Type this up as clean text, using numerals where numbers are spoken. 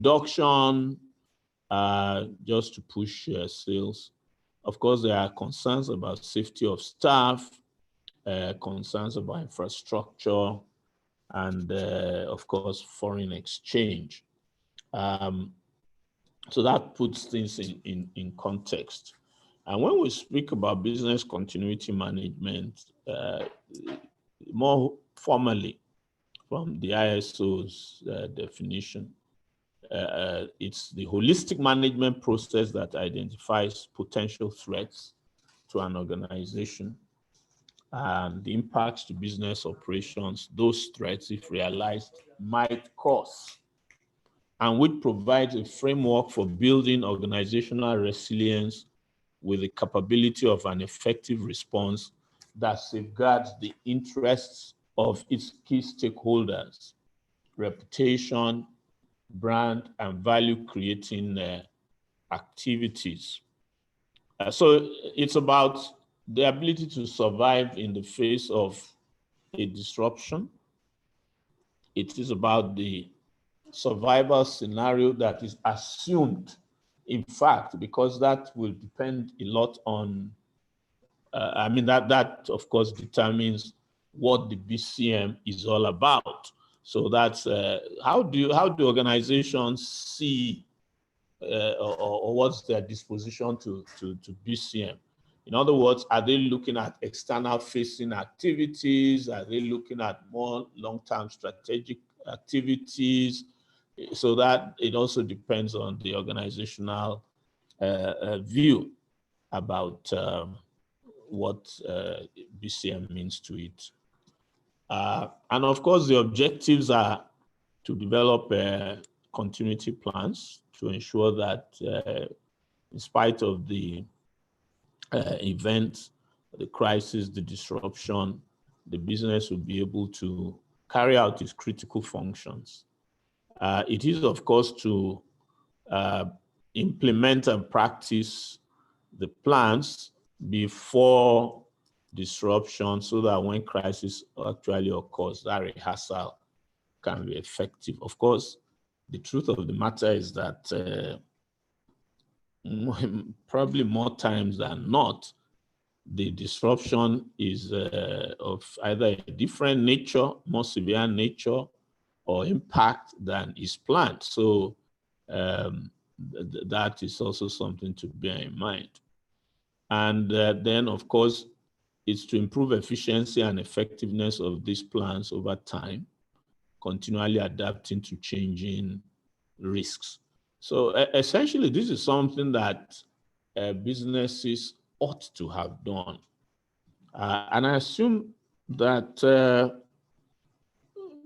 reduction, just to push sales. Of course, there are concerns about safety of staff, concerns about infrastructure, and of course, foreign exchange. So that puts things in context. And when we speak about business continuity management, more formally from the ISO's definition, it's the holistic management process that identifies potential threats to an organization and the impacts to business operations those threats, if realized, might cause, and which provides a framework for building organizational resilience with the capability of an effective response that safeguards the interests of its key stakeholders, reputation, brand, and value-creating activities. So it's about the ability to survive in the face of a disruption. It is about the survival scenario that is assumed, in fact, because that will depend a lot on, that of course determines what the BCM is all about. So that's how do organizations see or what's their disposition to BCM? In other words, are they looking at external facing activities? Are they looking at more long-term strategic activities? So that it also depends on the organizational view about what BCM means to it. And of course, the objectives are to develop continuity plans to ensure that in spite of the event, the crisis, the disruption, the business will be able to carry out its critical functions. It is, of course, to implement and practice the plans before disruption so that when crisis actually occurs, that rehearsal can be effective. Of course, the truth of the matter is that probably more times than not, the disruption is of either a different nature, more severe nature, or impact than is planned. So that is also something to bear in mind. And then, of course, it's to improve efficiency and effectiveness of these plans over time, continually adapting to changing risks. So essentially, this is something that businesses ought to have done. And I assume that